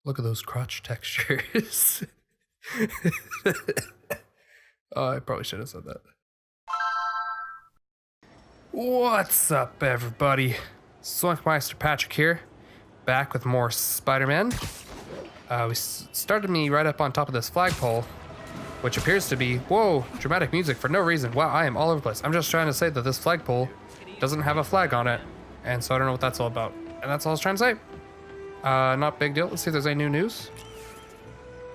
Look at those crotch textures. Oh, I probably should have said that. What's up, everybody? Meister Patrick here, back with more Spider-Man. Started me right up on top of this flagpole, which appears to be, whoa, dramatic music for no reason. Wow, I am all over the place. I'm just trying to say that this flagpole doesn't have a flag on it, and so I don't know what that's all about. And that's all I was trying to say. Not big deal. Let's see if there's any new news.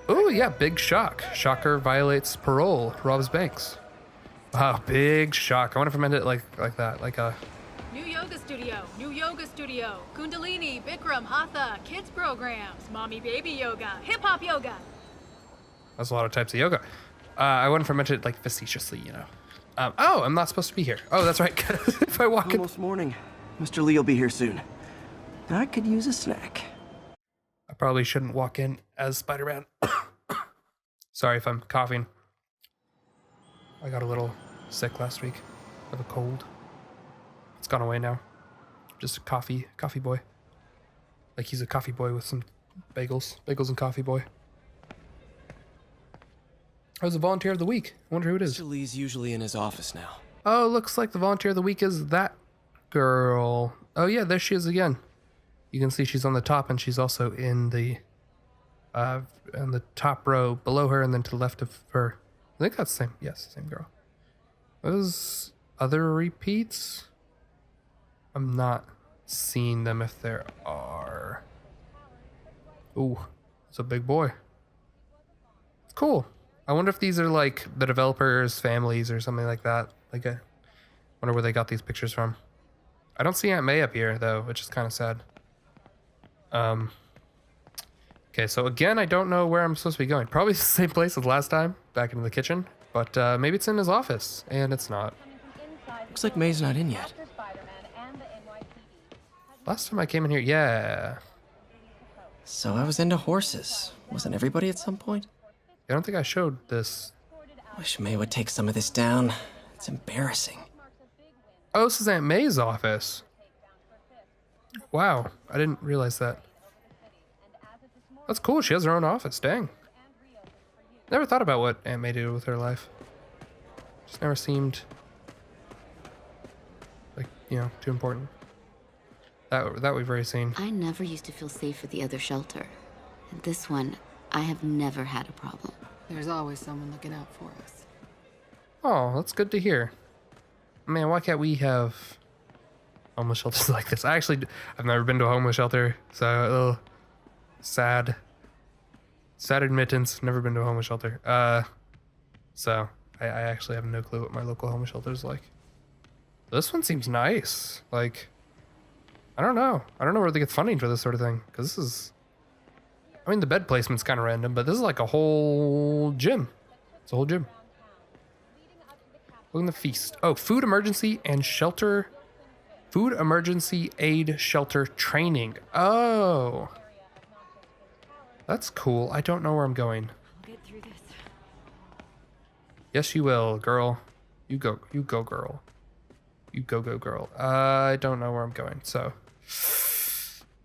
Oh yeah, big shock. Shocker violates parole, robs banks. Wow, big shock. I wonder if I meant it like that, like a... New yoga studio, Kundalini, Bikram, Hatha, kids programs, mommy baby yoga, hip hop yoga. That's a lot of types of yoga. I wonder if I meant it like facetiously, you know. Oh, I'm not supposed to be here. Oh, that's right. If I walk in... Almost morning. Mr. Lee will be here soon. I could use a snack. I probably shouldn't walk in as Spider-Man. Sorry if I'm coughing. I got a little sick last week. I have a cold. It's gone away now. Just a coffee boy. Like he's a coffee boy with some bagels and coffee boy. I was a volunteer of the week. I wonder who it is. Mr. Lee's usually in his office now. Oh, looks like the volunteer of the week is that girl. Oh yeah, there she is again. You can see she's on the top, and she's also in the top row below her, and then to the left of her. I think that's the same. Yes, same girl. Those other repeats? I'm not seeing them if there are. Ooh, it's a big boy. It's cool. I wonder if these are like the developers' families or something like that. Like, I wonder where they got these pictures from. I don't see Aunt May up here though, which is kind of sad. Okay, so again, I don't know where I'm supposed to be going. Probably the same place as last time, back into the kitchen. But maybe it's in his office, and it's not. Looks like May's not in yet. Last time I came in here, yeah. So I was into horses. Wasn't everybody at some point? I don't think I showed this. Wish May would take some of this down. It's embarrassing. Oh, this is Aunt May's office. Wow, I didn't realize that. That's cool, she has her own office, dang. Never thought about what Aunt May did with her life. Just never seemed like, you know, too important. That we've already seen. I never used to feel safe at the other shelter. At this one, I have never had a problem. There's always someone looking out for us. Oh, that's good to hear. Man, why can't we have homeless shelters like this? I've never been to a homeless shelter, so a little sad admittance. Never been to a homeless shelter. So I actually have no clue what my local homeless shelter is like. This one seems nice. Like, I don't know where they get funding for this sort of thing, because this is, I mean, the bed placement's kind of random, but this is like a whole gym. It's a whole gym. Look at the feast. Oh, food emergency and shelter. Food emergency aid shelter training. Oh. That's cool. I don't know where I'm going. I'll get through this. Yes, you will, girl. You go, girl. You go, girl. I don't know where I'm going, so.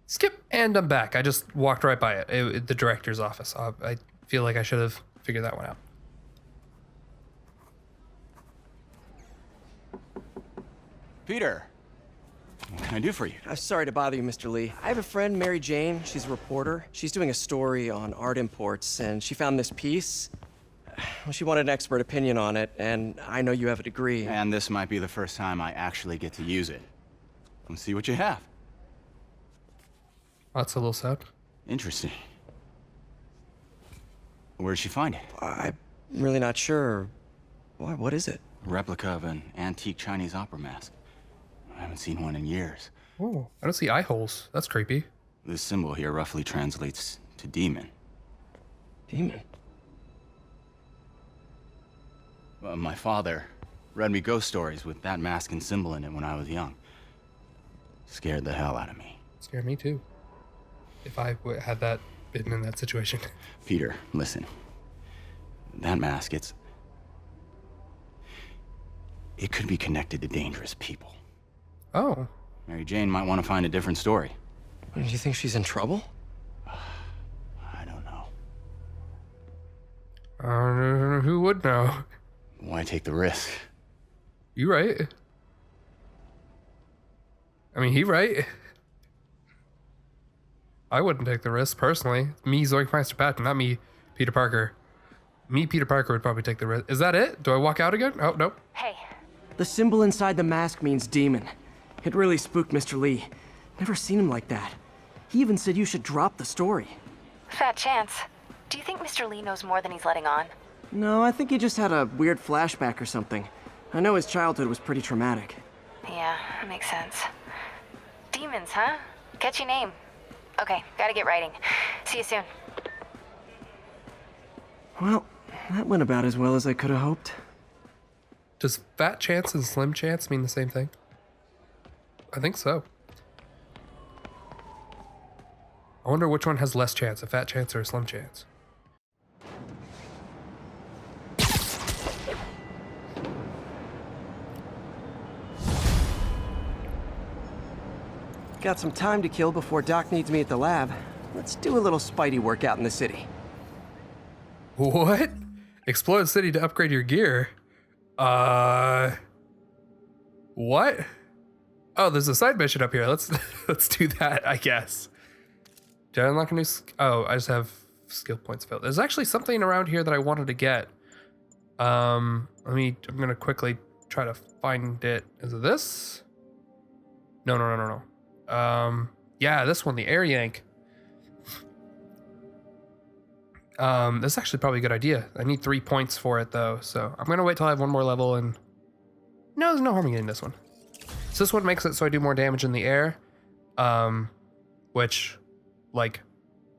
Skip, and I'm back. I just walked right by it. The director's office. I feel like I should have figured that one out. Peter, what can I do for you? Sorry to bother you, Mr. Lee. I have a friend, Mary Jane. She's a reporter. She's doing a story on art imports, and she found this piece. Well, she wanted an expert opinion on it, and I know you have a degree. And this might be the first time I actually get to use it. Let's see what you have. That's a little sad. Interesting. Where did she find it? I'm really not sure. Why, what is it? A replica of an antique Chinese opera mask. I haven't seen one in years. Oh, I don't see eye holes. That's creepy. This symbol here roughly translates to demon. Demon? My father read me ghost stories with that mask and symbol in it when I was young. Scared the hell out of me. Scared me too. If I had been in that situation. Peter, listen. That mask, it could be connected to dangerous people. Oh. Mary Jane might want to find a different story. Do you think she's in trouble? would know? Why take the risk? You right. I mean, he right. I wouldn't take the risk, personally. Me, Zoe Meister Patton, not me, Peter Parker. Me, Peter Parker, would probably take the risk. Is that it? Do I walk out again? Oh, nope. Hey. The symbol inside the mask means demon. It really spooked Mr. Lee. Never seen him like that. He even said you should drop the story. Fat chance. Do you think Mr. Lee knows more than he's letting on? No, I think he just had a weird flashback or something. I know his childhood was pretty traumatic. Yeah, that makes sense. Demons, huh? Catchy name. Okay, gotta get writing. See you soon. Well, that went about as well as I could have hoped. Does fat chance and slim chance mean the same thing? I think so. I wonder which one has less chance, a fat chance or a slim chance. Got some time to kill before Doc needs me at the lab. Let's do a little Spidey workout in the city. What? Explore the city to upgrade your gear? What? Oh, there's a side mission up here. Let's do that, I guess. Did I unlock a new? Oh, I just have skill points filled. There's actually something around here that I wanted to get. I'm gonna quickly try to find it. Is it this? No. Yeah, this one, the air yank. That's actually probably a good idea. I need 3 points for it though, so I'm gonna wait till I have one more level and... No, there's no harm in getting this one. So this one makes it so I do more damage in the air. Which, like,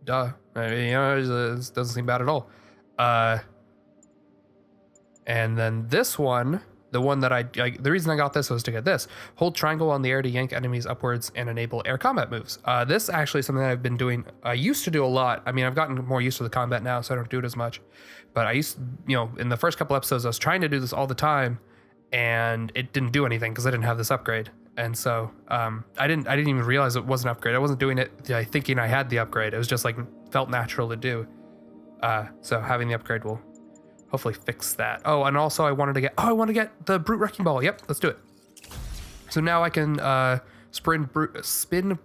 duh. You know, it doesn't seem bad at all. And then this one, the one that the reason I got this was to get this. Hold triangle on the air to yank enemies upwards and enable air combat moves. This actually is something that I've been doing. I used to do a lot. I mean, I've gotten more used to the combat now, so I don't do it as much. But I used, in the first couple episodes, I was trying to do this all the time, and it didn't do anything because I didn't have this upgrade. And so I didn't even realize it was an upgrade. I wasn't doing it thinking I had the upgrade. It was just like felt natural to do. So having the upgrade will hopefully fix that. Oh, and also I want to get the Brute Wrecking Ball. Yep, let's do it. So now I can spin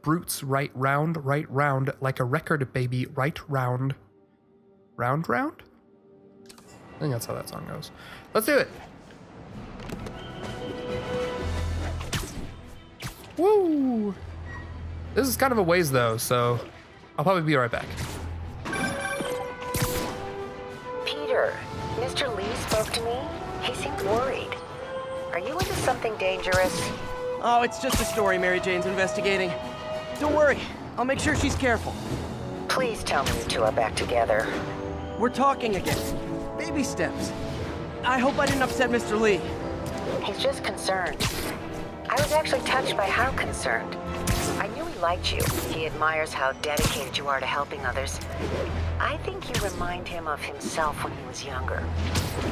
Brutes right round like a record, baby. Right round. Round? I think that's how that song goes. Let's do it. Woo! This is kind of a ways though, so I'll probably be right back. Peter, Mr. Lee spoke to me. He seemed worried. Are you into something dangerous? Oh, it's just a story Mary Jane's investigating. Don't worry, I'll make sure she's careful. Please tell me you two are back together. We're talking again. Baby steps. I hope I didn't upset Mr. Lee. He's just concerned. I was actually touched by how concerned. I knew he liked you. He admires how dedicated you are to helping others. I think you remind him of himself when he was younger.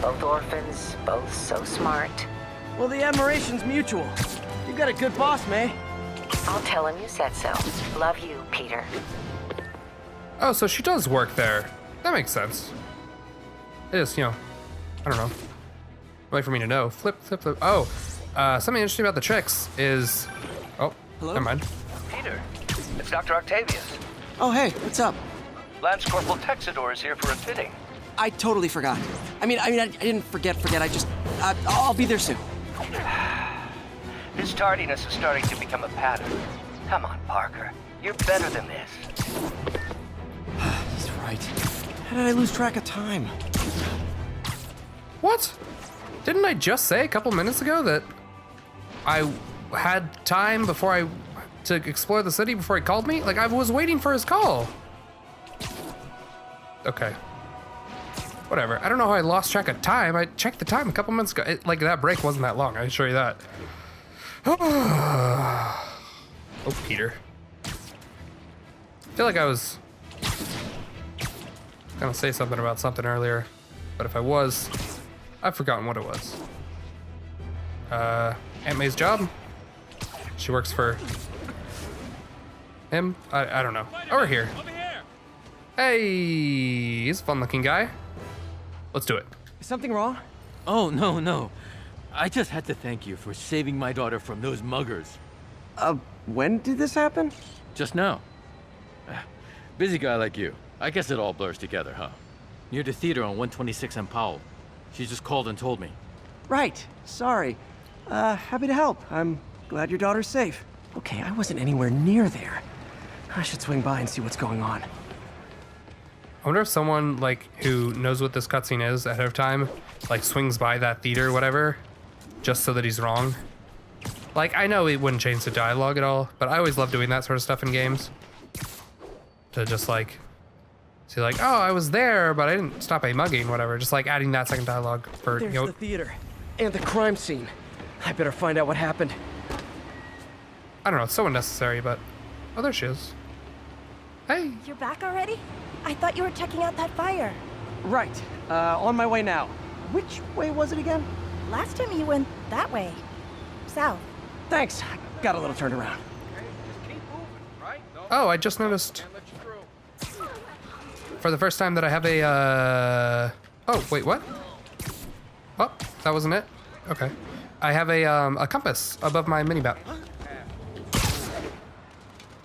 Both orphans, both so smart. Well, the admiration's mutual. You've got a good boss, May. I'll tell him you said so. Love you, Peter. Oh, so she does work there. That makes sense. It is, I don't know. Wait for me to know. Flip. Oh, something interesting about the tricks is... Oh, hello? never mind. Peter, it's Dr. Octavius. Oh, hey, what's up? Lance Corporal Texidor is here for a fitting. I totally forgot. I didn't forget. I'll be there soon. His tardiness is starting to become a pattern. Come on, Parker. You're better than this. He's right. How did I lose track of time? What? Didn't I just say a couple minutes ago that I had time to explore the city before he called me? Like, I was waiting for his call. Okay. Whatever. I don't know how I lost track of time. I checked the time a couple minutes ago. That break wasn't that long. I can show you that. Oh, Peter. I feel like I was gonna say something about something earlier, but if I was, I've forgotten what it was. Aunt May's job? She works for him? I don't know. Over here. Hey, he's a fun looking guy. Let's do it. Is something wrong? Oh, no. I just had to thank you for saving my daughter from those muggers. When did this happen? Just now. Busy guy like you. I guess it all blurs together, huh? Near the theater on 126 and Powell. She just called and told me. Right. Sorry. Happy to help. I'm glad your daughter's safe. Okay, I wasn't anywhere near there. I should swing by and see what's going on. I wonder if someone, like, who knows what this cutscene is ahead of time, like, swings by that theater or whatever, just so that he's wrong. Like, I know it wouldn't change the dialogue at all, but I always love doing that sort of stuff in games. To just, like, say, like, oh, I was there, but I didn't stop a mugging, whatever. Just, like, adding that second dialogue for, There's you know... the theater. And the crime scene. I better find out what happened. I don't know, it's so unnecessary, but... Oh, there she is. Hey! You're back already? I thought you were checking out that fire. Right. On my way now. Which way was it again? Last time you went that way. South. Thanks. I got a little turned around. Oh, I just noticed... For the first time that I have a, Oh, wait, what? Oh, that wasn't it? Okay. I have a compass above my mini-map.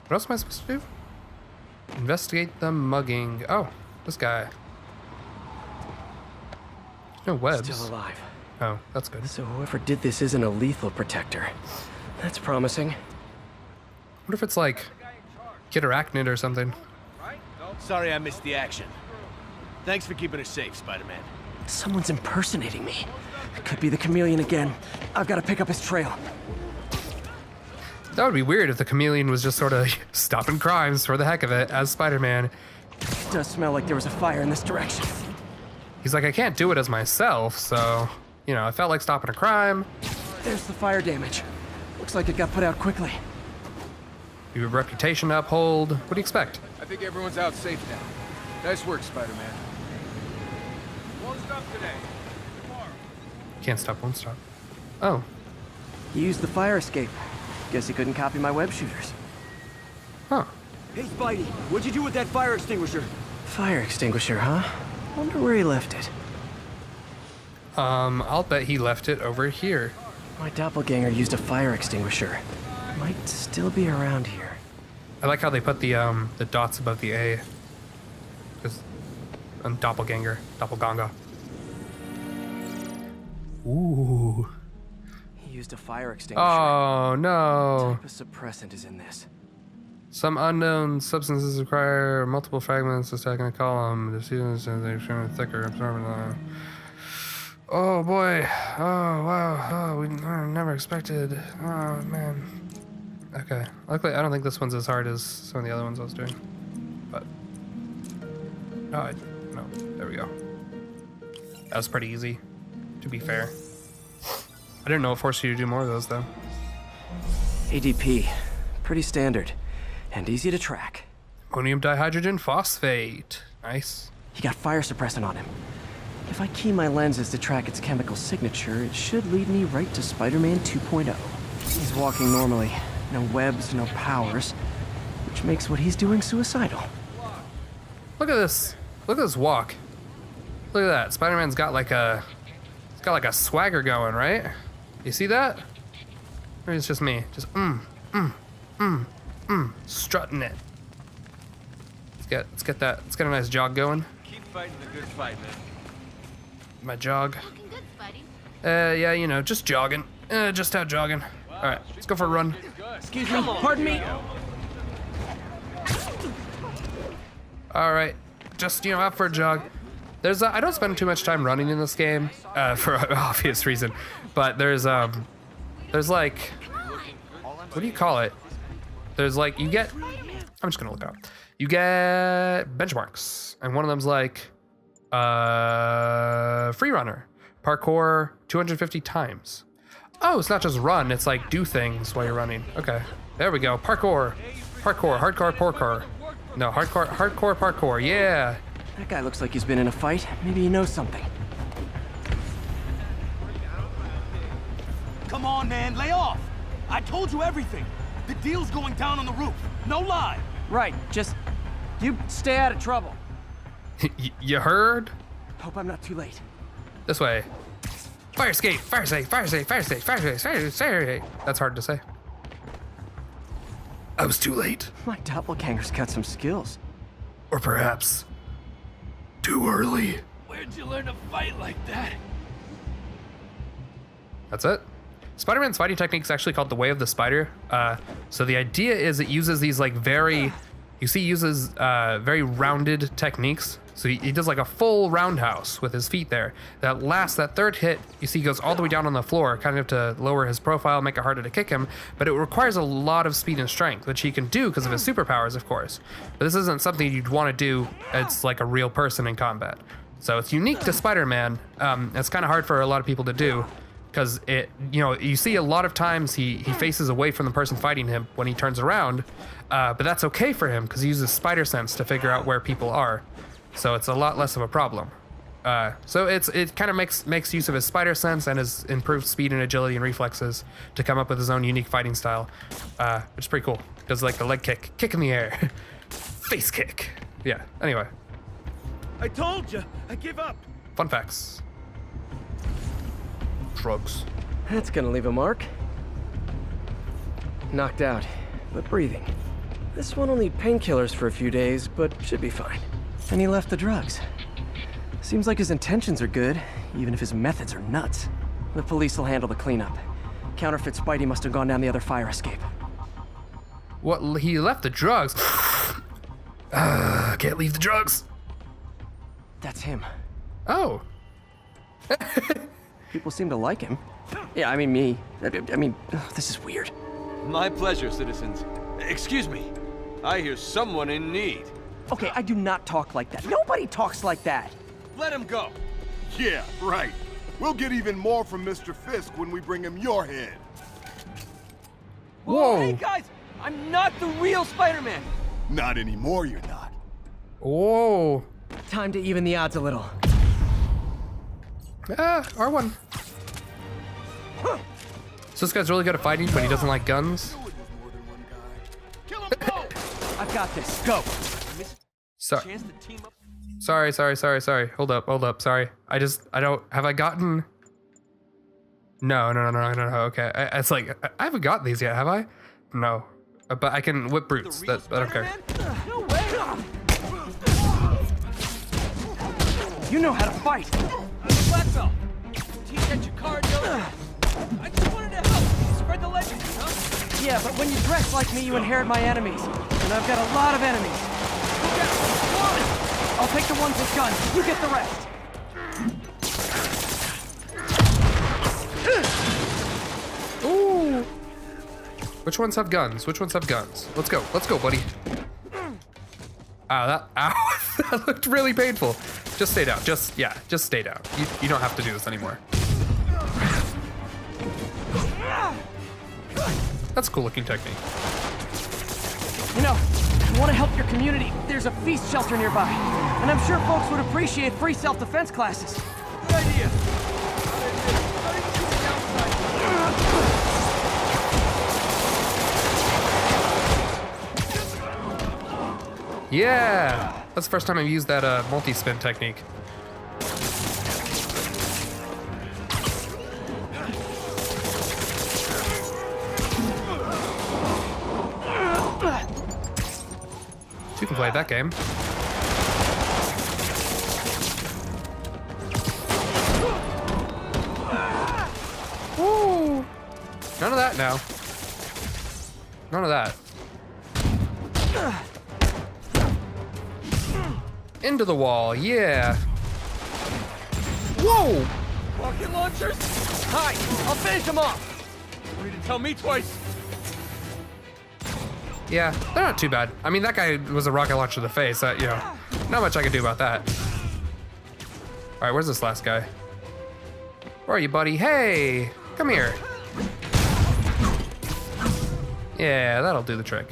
What else am I supposed to do? Investigate the mugging. Oh, this guy. No webs. Still alive. Oh, that's good. So whoever did this isn't a lethal protector. That's promising. I wonder if it's like Kid Arachnid or something. Sorry I missed the action. Thanks for keeping us safe, Spider-Man. Someone's impersonating me. It could be the chameleon again. I've got to pick up his trail. That would be weird if the chameleon was just sort of stopping crimes for the heck of it as Spider-Man. It does smell like there was a fire in this direction. He's like, I can't do it as myself, so, you know, I felt like stopping a crime. There's the fire damage. Looks like it got put out quickly. You have a reputation to uphold. What do you expect? I think everyone's out safe now. Nice work, Spider-Man. Won't stop today. Tomorrow. Can't stop, won't stop. Oh. He used the fire escape. Guess he couldn't copy my web shooters. Huh. Hey, Spidey, what'd you do with that fire extinguisher? Fire extinguisher, huh? Wonder where he left it. I'll bet he left it over here. My doppelganger used a fire extinguisher. Might still be around here. I like how they put the dots above the A. Because doppelganger. Ooh. He used a fire extinguisher. Oh, no. What type of suppressant is in this? Some unknown substances require multiple fragments to stack in a column. The seasons and they're showing thicker, absorbent. Oh boy. Oh wow. Oh, we never expected. Oh man. Okay. Luckily, I don't think this one's as hard as some of the other ones I was doing. But no, there we go. That was pretty easy, to be fair. I didn't know it forced you to do more of those though. ADP. Pretty standard. And easy to track. Ammonium dihydrogen phosphate. Nice. He got fire suppressant on him. If I key my lenses to track its chemical signature, it should lead me right to Spider-Man 2.0. He's walking normally. No webs, no powers. Which makes what he's doing suicidal. Look at this. Look at this walk. Look at that. Spider-Man's got like a... He's got like a swagger going, right? You see that? Or it's just me? Just strutting it. Let's get a nice jog going. Keep fighting the good fight, man. My jog. Looking good, Spidey. Yeah, you know, just jogging. Just out jogging. All right, let's go for a run. Excuse me, pardon me. All right, just, you know, out for a jog. There's I don't spend too much time running in this game for an obvious reason, but there's like, what do you call it? There's like, you get, I'm just gonna look it up. You get benchmarks, and one of them's like, free runner, parkour 250 times. Oh, it's not just run, it's like do things while you're running. Okay, there we go, parkour, hardcore parkour. No, hardcore parkour, yeah. That guy looks like he's been in a fight. Maybe he knows something. Come on, man, lay off. I told you everything. The deal's going down on the roof. No lie. Right, just... you stay out of trouble. You heard? Hope I'm not too late. This way. Fire escape, fire escape, fire escape, fire escape, fire escape, fire escape, fire escape. That's hard to say. I was too late. My doppelganger's got some skills. Or perhaps too early. Where'd you learn to fight like that? That's it. Spider-Man's fighting technique is actually called the Way of the Spider. So the idea is it uses these like very rounded techniques. So he does like a full roundhouse with his feet there. That third hit, you see, goes all the way down on the floor, kind of to lower his profile, make it harder to kick him. But it requires a lot of speed and strength, which he can do because of his superpowers, of course. But this isn't something you'd want to do as like a real person in combat. So it's unique to Spider-Man. It's kind of hard for a lot of people to do because you see a lot of times he faces away from the person fighting him when he turns around. But that's okay for him because he uses spider sense to figure out where people are. So it's a lot less of a problem. So it kind of makes use of his spider sense and his improved speed and agility and reflexes to come up with his own unique fighting style, which is pretty cool. Does like the leg kick in the air, face kick. Yeah. Anyway. I told you, I give up. Fun facts. Drugs. That's gonna leave a mark. Knocked out, but breathing. This one will need painkillers for a few days, but should be fine. And he left the drugs. Seems like his intentions are good, even if his methods are nuts. The police will handle the cleanup. Counterfeit Spidey must have gone down the other fire escape. What? He left the drugs? Can't leave the drugs. That's him. Oh. People seem to like him. Yeah, I mean me. I mean, this is weird. My pleasure, citizens. Excuse me. I hear someone in need. Okay, I do not talk like that. Nobody talks like that. Let him go. Yeah, right. We'll get even more from Mr. Fisk when we bring him your head. Whoa. Hey guys, I'm not the real Spider-Man. Not anymore, you're not. Whoa. Time to even the odds a little. R1. So this guy's really good at fighting, but he doesn't like guns? I've got this. Go. Sorry. Sorry. Hold up. Sorry. I don't. Have I gotten? No. Okay. It's like I haven't gotten these yet, have I? No. But I can whip brutes. I don't care. No way. You know how to fight. What's up? Teach at your cardio. I just wanted to help. Spread the legend, huh? Yeah, but when you dress like me, you inherit my enemies. And I've got a lot of enemies. Who gets one? I'll take the ones with guns. You get the rest. Ooh. Which ones have guns? Let's go, buddy. Ow, that looked really painful. Just stay down. Just stay down. You don't have to do this anymore. That's a cool looking technique. You know, you want to help your community, there's a F.E.A.S.T shelter nearby. And I'm sure folks would appreciate free self-defense classes. Good idea. Yeah! That's the first time I've used that multi-spin technique. You can play that game. Woo! None of that now. None of that. Into the wall, yeah. Whoa! Rocket launchers? Hi, I'll finish them off. Free to tell me twice. Yeah, they're not too bad. I mean, that guy was a rocket launcher to the face. Not much I can do about that. All right, where's this last guy? Where are you, buddy? Hey, come here. Yeah, that'll do the trick.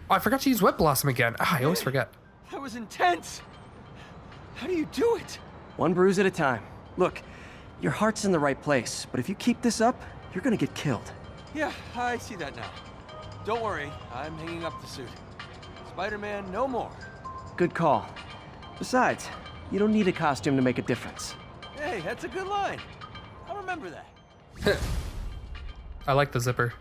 Oh, I forgot to use Web Blossom again. I always forget. That was intense. How do you do it? One bruise at a time. Look, your heart's in the right place, but if you keep this up, you're gonna get killed. Yeah, I see that now. Don't worry, I'm hanging up the suit. Spider-Man, no more. Good call. Besides, You don't need a costume to make a difference. Hey, that's a good line. I'll remember that. I like the zipper.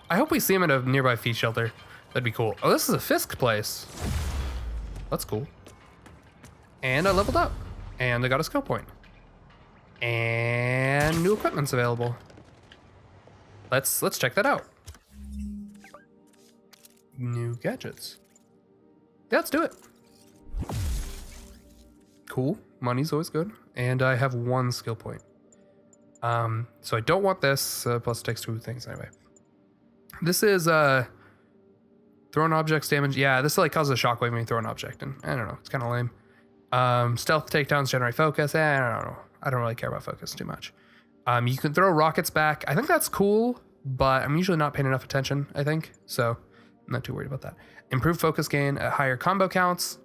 I hope we see him at a nearby F.E.A.S.T shelter. That'd be cool. Oh, this is a Fisk place. That's cool. And I leveled up. And I got a skill point. And new equipment's available. Let's check that out. New gadgets. Yeah, let's do it. Cool. Money's always good. And I have 1 skill point. So I don't want this, plus it takes 2 things anyway. This is throwing objects damage. Yeah, this like causes a shockwave when you throw an object, and I don't know, it's kind of lame. Stealth takedowns generate focus. I don't know. I don't really care about focus too much. You can throw rockets back. I think that's cool, but I'm usually not paying enough attention, I think. So I'm not too worried about that. Improved focus gain at higher combo counts.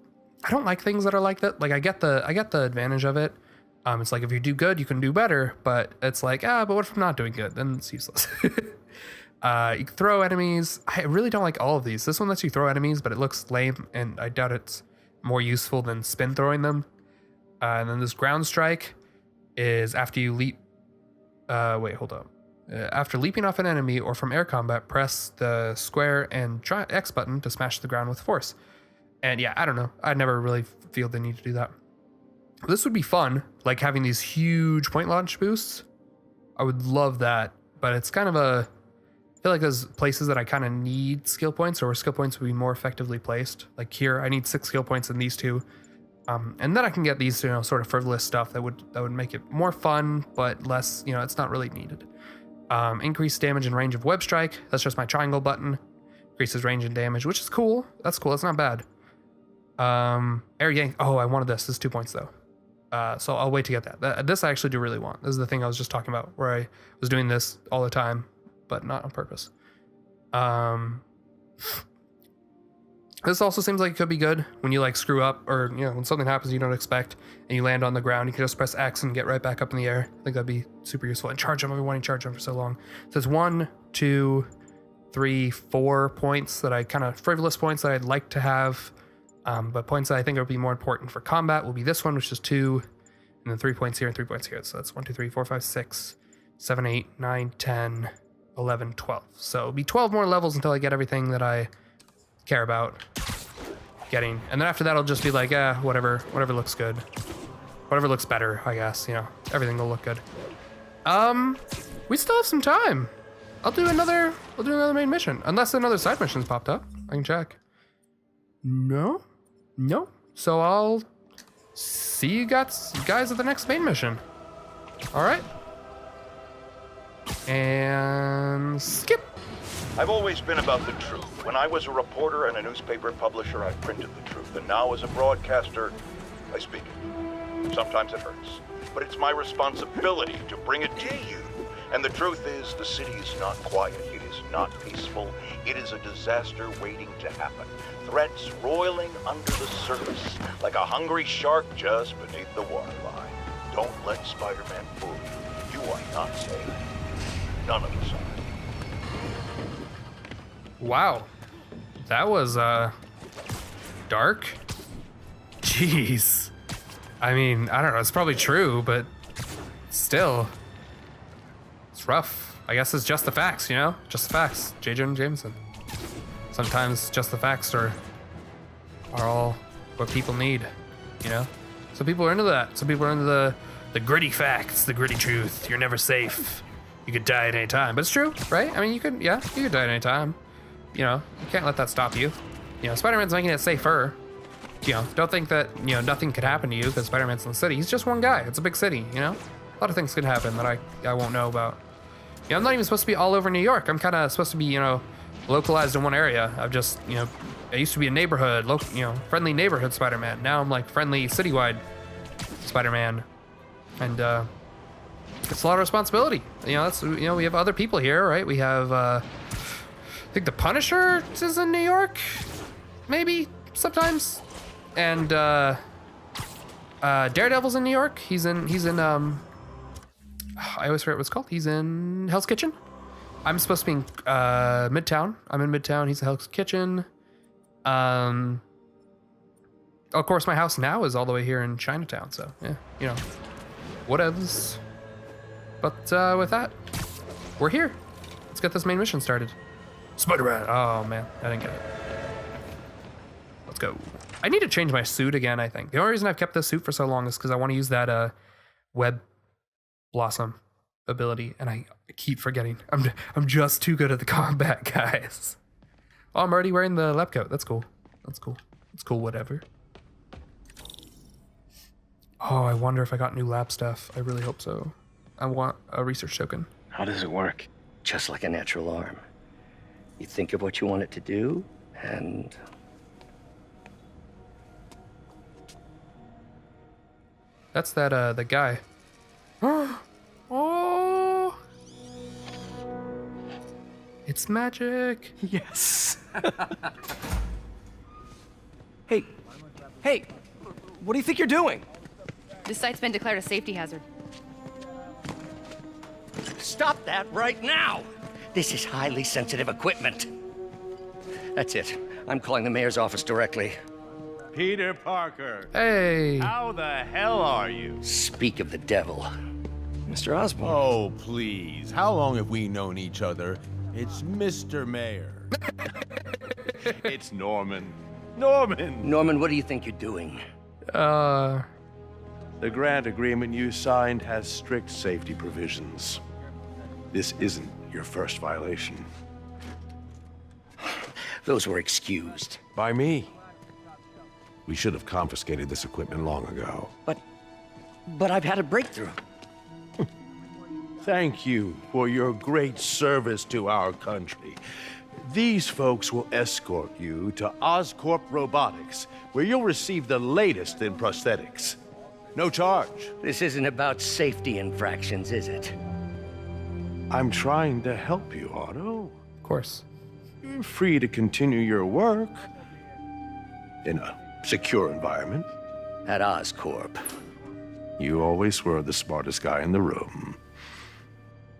I don't like things that are like that. Like I get the advantage of it. It's like if you do good, you can do better, but it's like, but what if I'm not doing good? Then it's useless. You can throw enemies. I really don't like all of these. This one lets you throw enemies, but it looks lame, and I doubt it's more useful than spin throwing them. And then this ground strike is after you leap. Wait, hold up. After leaping off an enemy or from air combat, press the square and X button to smash the ground with force. And yeah, I don't know. I never really feel the need to do that. This would be fun, like having these huge point launch boosts. I would love that, but it's kind of I feel like there's places that I kind of need skill points, or where skill points would be more effectively placed. Like here, I need 6 skill points in these 2. And then I can get these, sort of frivolous stuff that would make it more fun, but less, it's not really needed. Increased damage and range of web strike. That's just my triangle button. Increases range and damage, which is cool. That's cool. That's not bad. Air yank. Oh, I wanted this. This is 2 points though. So I'll wait to get that. This I actually do really want. This is the thing I was just talking about, where I was doing this all the time, but not on purpose. This also seems like it could be good when you like screw up, or when something happens you don't expect and you land on the ground. You can just press X and get right back up in the air. I think that'd be super useful. And charge them. I've been wanting to charge them for so long. So there's 1, 2, 3, 4 points that kind of frivolous points that I'd like to have. But points that I think would be more important for combat will be this one, which is 2, and then 3 points here and 3 points here. So that's 1, 2, 3, 4, 5, 6, 7, 8, 9, 10, 11, 12. So it'll be 12 more levels until I get everything that I care about getting. And then after that, I'll just be like, whatever looks good. Whatever looks better, I guess, everything will look good. We still have some time. I'll do another main mission. Unless another side mission's popped up. I can check. No. So I'll see you guys at the next main mission. All right. And skip. I've always been about the truth. When I was a reporter and a newspaper publisher, I printed the truth. And now as a broadcaster, I speak it. Sometimes it hurts. But it's my responsibility to bring it to you. And the truth is, the city is not quiet. It is not peaceful. It is a disaster waiting to happen. Threats roiling under the surface, like a hungry shark just beneath the waterline. Don't let Spider-Man fool you. You are not safe. None of us are. Wow. That was, dark? Jeez. I mean, I don't know, it's probably true, but still. It's rough. I guess it's just the facts, Just the facts. J. Jonah Jameson. Sometimes just the facts are all what people need, Some people are into that. Some people are into the gritty facts, the gritty truth. You're never safe. You could die at any time. But it's true, right? I mean, you could die at any time. You can't let that stop you. Spider-Man's making it safer. Don't think that, nothing could happen to you because Spider-Man's in the city. He's just one guy. It's a big city, A lot of things could happen that I won't know about. I'm not even supposed to be all over New York. I'm kind of supposed to be, localized in one area. I've just, I used to be a neighborhood, friendly neighborhood Spider-Man. Now I'm like friendly citywide Spider-Man. And it's a lot of responsibility. That's, we have other people here, right? We have, I think the Punisher is in New York, maybe sometimes. And Daredevil's in New York. He's in I always forget what it's called. He's in Hell's Kitchen. I'm supposed to be in Midtown. I'm in Midtown. He's in Hell's Kitchen. Of course, my house now is all the way here in Chinatown, so yeah, you know, whatevs. But with that, we're here. Let's get this main mission started. Spider-Man. Oh man, I didn't get it. Let's go. I need to change my suit again, I think. The only reason I've kept this suit for so long is because I want to use that web blossom ability, and I keep forgetting. I'm just too good at the combat, guys. Oh, I'm already wearing the lab coat. That's cool. That's cool. It's cool, whatever. Oh, I wonder if I got new lab stuff. I really hope so. I want a research token. How does it work? Just like a natural arm. You think of what you want it to do, and... That's that, the guy. Oh! It's magic! Yes! Hey! Hey! What do you think you're doing? This site's been declared a safety hazard. Stop that right now! This is highly sensitive equipment. That's it. I'm calling the mayor's office directly. Peter Parker. Hey. How the hell are you? Speak of the devil. Mr. Osborn. Oh, please. How long have we known each other? It's Mr. Mayor. It's Norman. Norman! Norman, what do you think you're doing? The grant agreement you signed has strict safety provisions. This isn't your first violation. Those were excused. By me. We should have confiscated this equipment long ago. But I've had a breakthrough. Thank you for your great service to our country. These folks will escort you to Oscorp Robotics, where you'll receive the latest in prosthetics. No charge. This isn't about safety infractions, is it? I'm trying to help you, Otto. Of course. You're free to continue your work in a secure environment. At Oscorp. You always were the smartest guy in the room.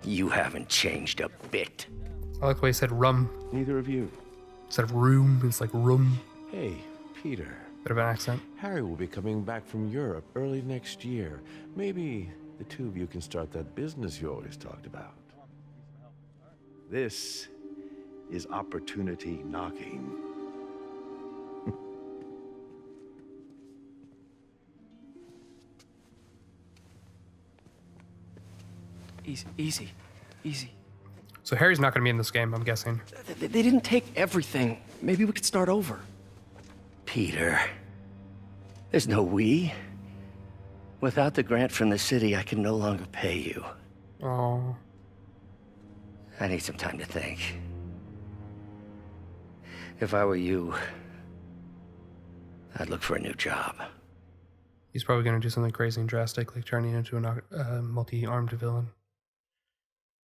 You haven't changed a bit. I like the way he said rum. Neither of you. Instead of room, it's like rum. Hey, Peter. Bit of an accent. Harry will be coming back from Europe early next year. Maybe the two of you can start that business you always talked about. This is opportunity knocking. Easy. So Harry's not going to be in this game, I'm guessing. They didn't take everything. Maybe we could start over. Peter, there's no we. Without the grant from the city, I can no longer pay you. Oh. I need some time to think. If I were you, I'd look for a new job. He's probably going to do something crazy and drastic, like turning into a multi-armed villain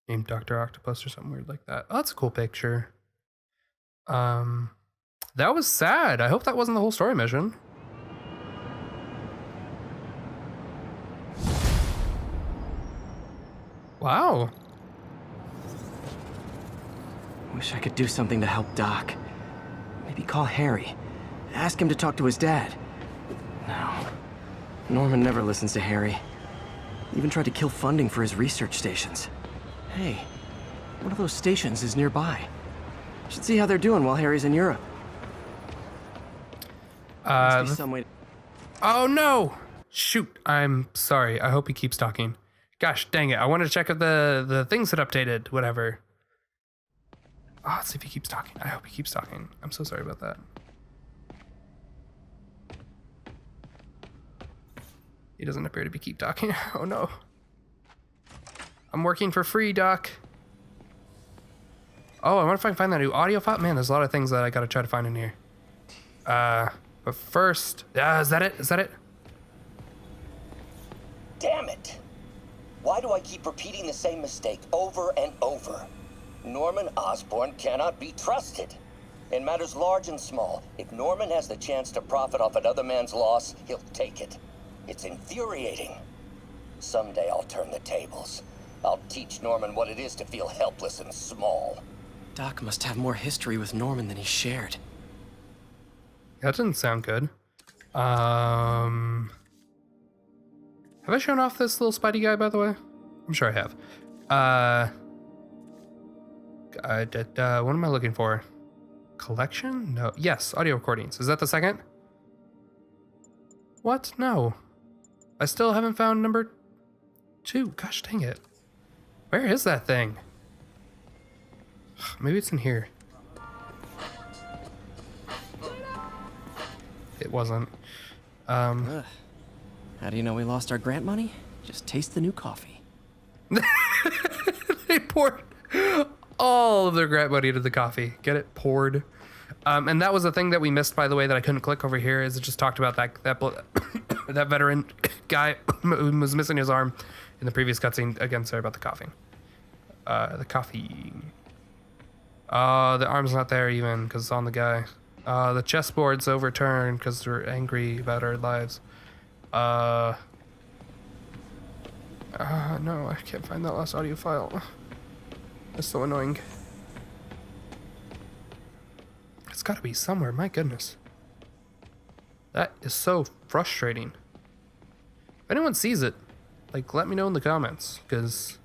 named Dr. Octopus or something weird like that. Oh, that's a cool picture. That was sad. I hope that wasn't the whole story mission. Wow. Wish I could do something to help Doc. Maybe call Harry. Ask him to talk to his dad. No. Norman never listens to Harry. Even tried to kill funding for his research stations. Hey, one of those stations is nearby. Should see how they're doing while Harry's in Europe. Must be some way. Oh no! Shoot, I'm sorry. I hope he keeps talking. Gosh dang it, I wanted to check if the things had updated, whatever. Oh, let's see if he keeps talking. I hope he keeps talking. I'm so sorry about that. He doesn't appear to be keep talking. Oh no. I'm working for free, Doc. Oh, I wonder if I can find that new audio file. Man, there's a lot of things that I gotta try to find in here. But first, is that it? Is that it? Damn it! Why do I keep repeating the same mistake over and over? Norman Osborn cannot be trusted. In matters large and small, if Norman has the chance to profit off another man's loss, he'll take it. It's infuriating. Someday I'll turn the tables. I'll teach Norman what it is to feel helpless and small. Doc must have more history with Norman than he shared. That didn't sound good. Have I shown off this little Spidey guy, by the way? I'm sure I have. What am I looking for? Collection? No. Yes, audio recordings. Is that the second? What? No. I still haven't found number 2. Gosh dang it. Where is that thing? Maybe it's in here. It wasn't. How do you know we lost our grant money? Just taste the new coffee. They poured all of their grant money into the coffee. Get it? Poured. And that was the thing that we missed, by the way, that I couldn't click over here, is it just talked about that veteran guy who was missing his arm in the previous cutscene. Again, sorry about the coughing. The coffee. The arm's not there even, because it's on the guy. The chessboard's overturned because we're angry about our lives. No, I can't find that last audio file. That's so annoying. It's gotta be somewhere, my goodness. That is so frustrating. If anyone sees it, like, let me know in the comments, because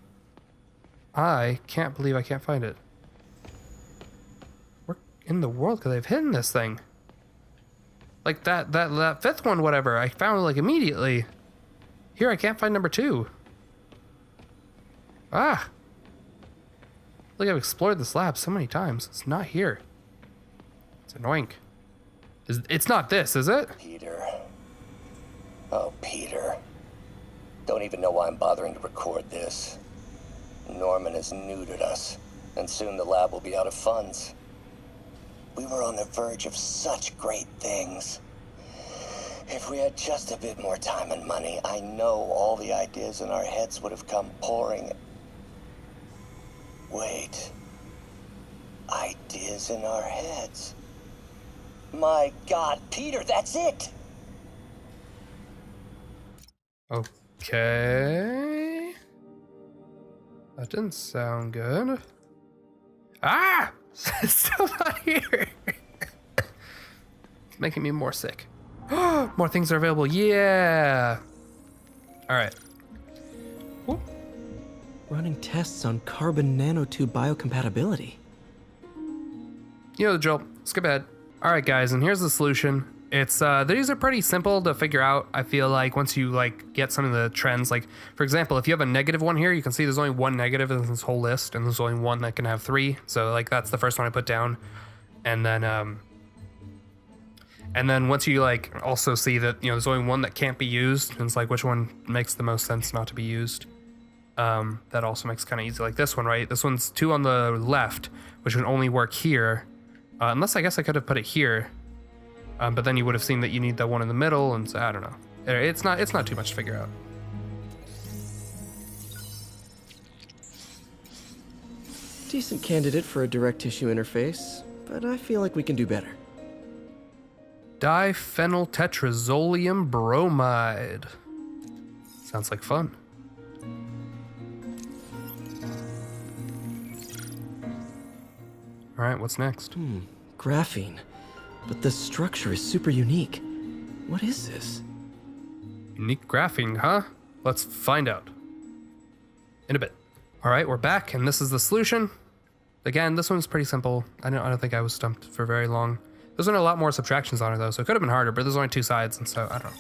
I can't believe I can't find it. Where in the world could they have hidden this thing? Like that fifth one, whatever, I found it like immediately. Here, I can't find number 2. Ah! Look, I've explored this lab so many times. It's not here. It's annoying. It's not this, is it? Peter. Oh, Peter. Don't even know why I'm bothering to record this. Norman has neutered us, and soon the lab will be out of funds. We were on the verge of such great things. If we had just a bit more time and money, I know all the ideas in our heads would have come pouring. Wait. Ideas in our heads. My God, Peter, that's it! Okay. That didn't sound good. Ah! It's still not here. It's making me more sick. More things are available. Yeah. All right. Whoop. Running tests on carbon nanotube biocompatibility. You know the drill. Skip ahead. All right, guys, and here's the solution. It's these are pretty simple to figure out. I feel like once you like get some of the trends, like for example, if you have a negative one here, you can see there's only one negative in this whole list, and there's only one that can have 3. So like that's the first one I put down, and then once you like also see that there's only one that can't be used, and it's like which one makes the most sense not to be used. That also makes it kind of easy. Like this one, right? This one's 2 on the left, which can only work here, unless I guess I could have put it here. But then you would have seen that you need that one in the middle, and so, I don't know. It's not too much to figure out. Decent candidate for a direct tissue interface, but I feel like we can do better. Diphenyltetrazolium bromide. Sounds like fun. All right, what's next? Graphene. But the structure is super unique. What is this? Unique graphene, huh? Let's find out. In a bit. All right, we're back, and this is the solution. Again, this one's pretty simple. I don't think I was stumped for very long. There's only a lot more subtractions on it, though, so it could have been harder, but there's only 2 sides, and so, I don't know.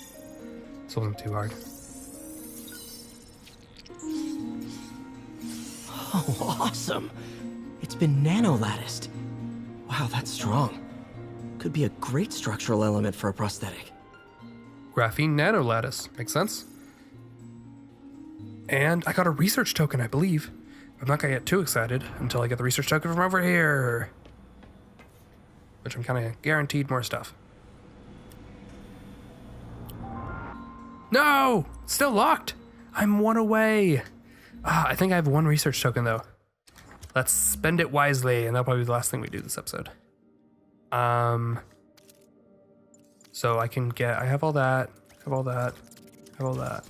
This wasn't too hard. Oh, awesome! It's been nano-latticed. Wow, that's strong. Could be a great structural element for a prosthetic. Graphene nanolattice. Makes sense. And I got a research token, I believe. I'm not gonna get too excited until I get the research token from over here. Which I'm kind of guaranteed more stuff. No! Still locked! I'm 1 away. I think I have 1 research token, though. Let's spend it wisely, and that'll probably be the last thing we do this episode. So I can get, I have all that, have all that, have all that.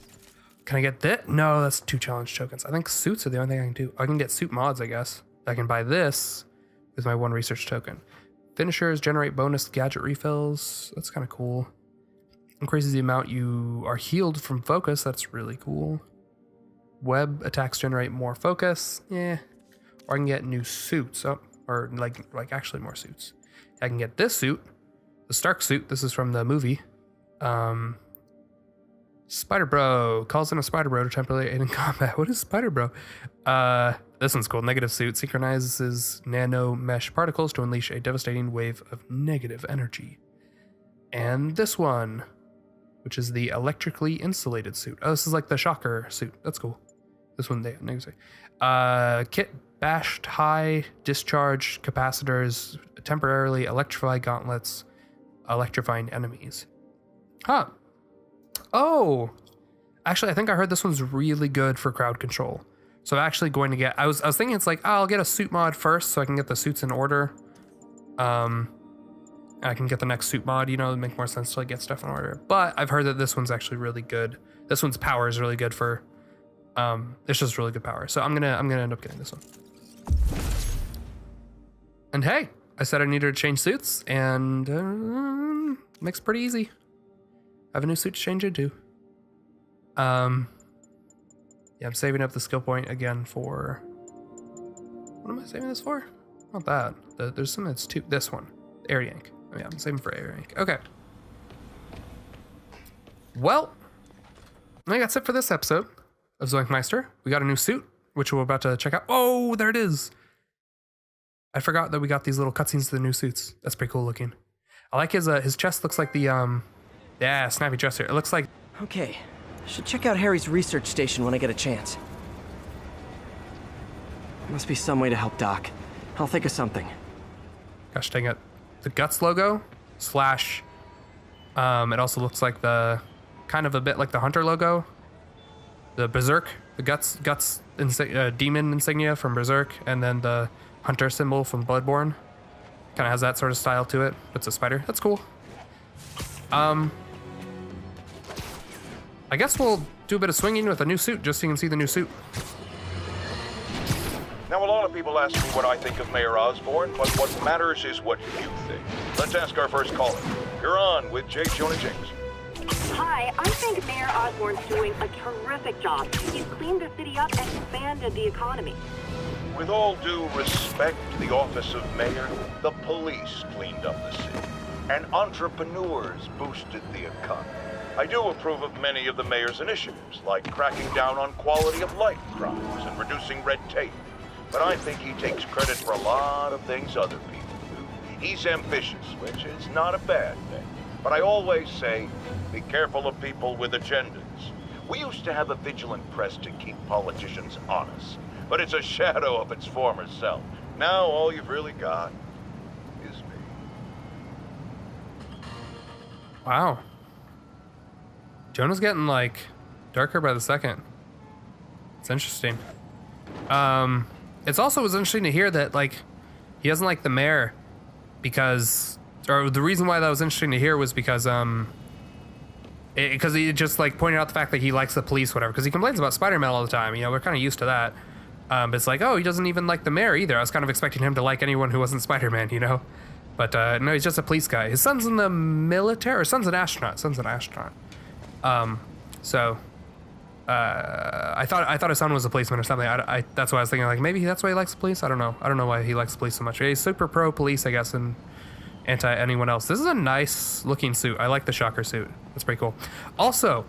Can I get that? No, that's 2 challenge tokens. I think suits are the only thing I can do. I can get suit mods, I guess. I can buy this with my 1 research token. Finishers generate bonus gadget refills. That's kind of cool. Increases the amount you are healed from focus. That's really cool. Web attacks generate more focus. Yeah. Or I can get new suits. Oh, or like actually more suits. I can get this suit, the Stark suit. This is from the movie. Spider Bro calls in a Spider Bro to temporarily aid in combat. What is Spider Bro? This one's cool. Negative suit synchronizes nano mesh particles to unleash a devastating wave of negative energy. And this one, which is the electrically insulated suit. Oh, this is like the shocker suit. That's cool. This one, they negative. Kit bashed high discharge capacitors temporarily electrify gauntlets, electrifying enemies. Huh. Oh, actually, I think I heard this one's really good for crowd control. So I'm actually going to get, I was thinking it's like, oh, I'll get a suit mod first so I can get the suits in order. I can get the next suit mod, you know, it'd make more sense to like get stuff in order. But I've heard that this one's actually really good. This one's power is really good for, it's just really good power. So I'm gonna end up getting this one. And hey, I said I needed to change suits, and makes it pretty easy. I have a new suit to change into. Yeah, I'm saving up the skill point again for, what am I saving this for? Not that. There's something that's two. This one, air yank. Oh yeah, I'm saving for air yank. Okay. Well, I think that's it for this episode of Zoink Meister. We got a new suit, which we're about to check out. Oh, there it is. I forgot that we got these little cutscenes to the new suits. That's pretty cool looking. I like his chest looks like the yeah, snappy chest here. It looks like. Okay, should check out Harry's research station when I get a chance. Must be some way to help Doc. I'll think of something. Gosh dang it. The Guts logo slash, it also looks like the, kind of a bit like the Hunter logo. The Berserk, the Guts demon insignia from Berserk, and then the Hunter symbol from Bloodborne. Kind of has that sort of style to it. It's a spider. That's cool. I guess we'll do a bit of swinging with a new suit, just so you can see the new suit. Now, a lot of people ask me what I think of Mayor Osborn, but what matters is what you think. Let's ask our first caller. You're on with J. Jonah James. Hi, I think Mayor Osborn's doing a terrific job. He's cleaned the city up and expanded the economy. With all due respect to the office of mayor, the police cleaned up the city, and entrepreneurs boosted the economy. I do approve of many of the mayor's initiatives, like cracking down on quality of life crimes and reducing red tape. But I think he takes credit for a lot of things other people do. He's ambitious, which is not a bad thing. But I always say, be careful of people with agendas. We used to have a vigilant press to keep politicians honest, but it's a shadow of its former self. Now all you've really got is me. Wow. Jonah's getting like darker by the second. It's interesting. It's also was interesting to hear that like he doesn't like the mayor because, or the reason why that was interesting to hear was because because he just like pointed out the fact that he likes the police, whatever, because he complains about Spider-Man all the time. You know, we're kind of used to that. But it's like, oh, he doesn't even like the mayor either. I was kind of expecting him to like anyone who wasn't Spider-Man, you know? But no, he's just a police guy. His son's in the military, or son's an astronaut. I thought his son was a policeman or something. That's why I was thinking, like, maybe that's why he likes the police. I don't know. I don't know why he likes the police so much. He's super pro police, I guess, and anti anyone else. This is a nice looking suit. I like the Shocker suit. That's pretty cool. Also,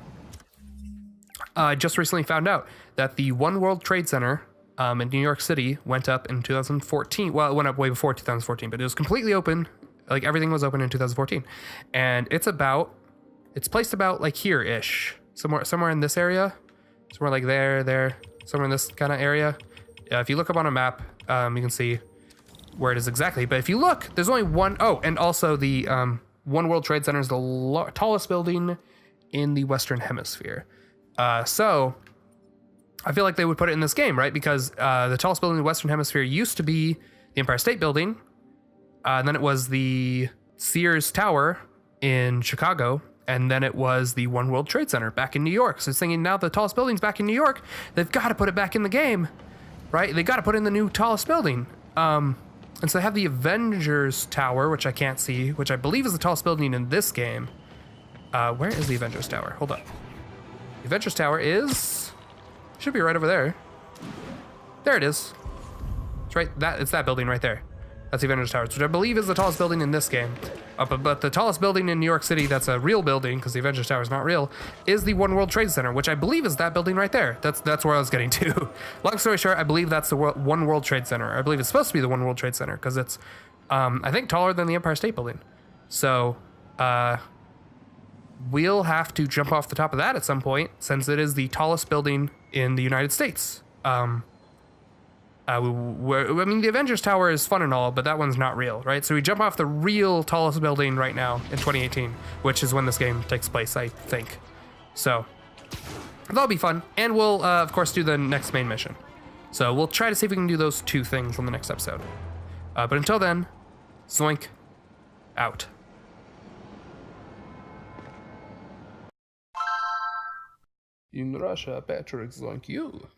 I just recently found out that the One World Trade Center in New York City went up in 2014. Well, it went up way before 2014, but it was completely open. Like everything was open in 2014, and it's placed about like here-ish, somewhere in this area. Somewhere like there, somewhere in this kind of area. If you look up on a map, you can see where it is exactly. But if you look, there's only one. Oh, and also the One World Trade Center is the tallest building in the Western Hemisphere. So I feel like they would put it in this game, right? Because the tallest building in the Western Hemisphere used to be the Empire State Building. And then it was the Sears Tower in Chicago. And then it was the One World Trade Center back in New York. So it's thinking now the tallest building's back in New York. They've got to put it back in the game, right? They got to put in the new tallest building. And so they have the Avengers Tower, which I can't see, which I believe is the tallest building in this game. Where is the Avengers Tower? Hold up. The Avengers Tower should be right over there. There it is. It's right, it's that building right there. That's the Avengers Tower, which I believe is the tallest building in this game. But the tallest building in New York City, that's a real building, because the Avengers Tower is not real, is the One World Trade Center, which I believe is that building right there. That's where I was getting to. Long story short, I believe that's the One World Trade Center. I believe it's supposed to be the One World Trade Center, because it's, I think, taller than the Empire State Building. So, we'll have to jump off the top of that at some point, since it is the tallest building in the United States. I mean, the Avengers Tower is fun and all, but that one's not real, right? So we jump off the real tallest building right now in 2018, which is when this game takes place, I think. So that'll be fun, and we'll, of course, do the next main mission. So we'll try to see if we can do those two things on the next episode. But until then, Zoink, out. In Russia, Patrick Zoink you.